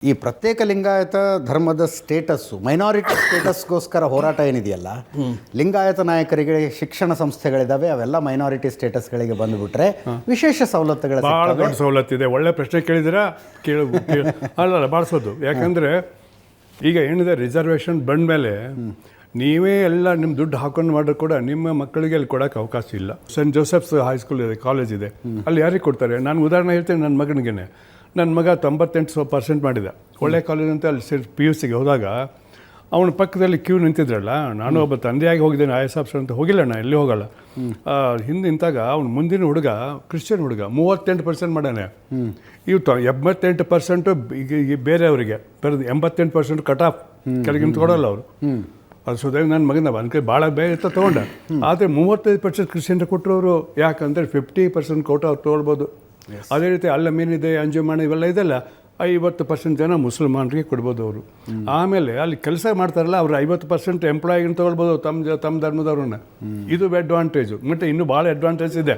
ಈ ಪ್ರತ್ಯೇಕ ಲಿಂಗಾಯತ ಧರ್ಮದ ಸ್ಟೇಟಸ್ಸು ಮೈನಾರಿಟಿ ಸ್ಟೇಟಸ್ಗೋಸ್ಕರ ಹೋರಾಟ ಏನಿದೆಯಲ್ಲ, ಲಿಂಗಾಯತ ನಾಯಕರಿಗೆ ಶಿಕ್ಷಣ ಸಂಸ್ಥೆಗಳಿದ್ದಾವೆ, ಅವೆಲ್ಲ ಮೈನಾರಿಟಿ ಸ್ಟೇಟಸ್ಗಳಿಗೆ ಬಂದುಬಿಟ್ರೆ ವಿಶೇಷ ಸವಲತ್ತುಗಳು ಭಾಳ ದೊಡ್ಡ ಸವಲತ್ತಿದೆ. ಒಳ್ಳೆ ಪ್ರಶ್ನೆ ಕೇಳಿದಿರಾ, ಅಲ್ಲ ಬಾಳಿಸೋದು. ಯಾಕಂದರೆ ಈಗ ಏನಿದೆ, ರಿಸರ್ವೇಷನ್ ಬಂದ ಮೇಲೆ ನೀವೇ ಎಲ್ಲ ನಿಮ್ಮ ದುಡ್ಡು ಹಾಕೊಂಡು ಮಾಡಿದ್ರು ಕೂಡ ನಿಮ್ಮ ಮಕ್ಕಳಿಗೆ ಅಲ್ಲಿ ಕೊಡೋಕ್ಕೆ ಅವಕಾಶ ಇಲ್ಲ. ಸೆಂಟ್ ಜೋಸೆಫ್ಸ್ ಹೈಸ್ಕೂಲ್ ಇದೆ, ಕಾಲೇಜ್ ಇದೆ, ಅಲ್ಲಿ ಯಾರಿಗೆ ಕೊಡ್ತಾರೆ? ನಾನು ಉದಾಹರಣೆ ಹೇಳ್ತೇನೆ. ನನ್ನ ಮಗನಿಗೆ, ನನ್ನ ಮಗ 98% ಮಾಡಿದ, ಒಳ್ಳೆ ಕಾಲೇಜ್ ಅಂತ ಅಲ್ಲಿ PUCಗೆ ಹೋದಾಗ ಅವನ ಪಕ್ಕದಲ್ಲಿ ಕ್ಯೂ ನಿಂತಿದ್ರಲ್ಲ. ನಾನು ಒಬ್ಬ ತಂದೆಯಾಗಿ ಹೋಗಿದ್ದೇನೆ, IAS ಆಫೀಸರ್ ಅಂತ ಹೋಗಿಲ್ಲ, ನಾನು ಎಲ್ಲಿ ಹೋಗಲ್ಲ. ಹಿಂದೆ ನಿಂತಾಗ ಅವ್ನ ಮುಂದಿನ ಹುಡುಗ ಕ್ರಿಶ್ಚಿಯನ್ ಹುಡುಗ 38% ಮಾಡಾನೆ. ಇವು 78% ಈಗ ಬೇರೆಯವರಿಗೆ ಬರೋದು 88% ಕಟ್ ಆಫ್, ಕೆಳಗಿಂತ ಕೊಡೋಲ್ಲ ಅವರು. ಅದು ಸುಧಾರಿ ನನ್ನ ಮಗನ ಅನ್ಕೈ ಭಾಳ ಬೇಗ ಇರ್ತಾ ತೊಗೊಂಡ. ಆದರೆ 35% ಕ್ರಿಶ್ಚಿಯನ್ರು ಕೊಟ್ಟರು ಅವರು. ಯಾಕಂದರೆ 50% ಕೊಟ್ಟು ಅವ್ರು ತೊಗೊಳ್ಬೋದು. ಅದೇ ರೀತಿ ಅಲ್ಲಮೇನಿದೆ, ಅಂಜುಮಾನ ಇವೆಲ್ಲ ಇದೆಲ್ಲ 50% ಜನ ಮುಸಲ್ಮಾನರಿಗೆ ಕೊಡ್ಬೋದು ಅವರು. ಆಮೇಲೆ ಅಲ್ಲಿ ಕೆಲಸ ಮಾಡ್ತಾರಲ್ಲ, ಅವರು 50% ಎಂಪ್ಲಾಯಿಗೆ ತೊಗೊಳ್ಬೋದು ತಮ್ಮ ಧರ್ಮದವ್ರನ್ನ. ಇದು ಅಡ್ವಾಂಟೇಜು. ಮತ್ತು ಇನ್ನೂ ಭಾಳ ಅಡ್ವಾಂಟೇಜ್ ಇದೆ.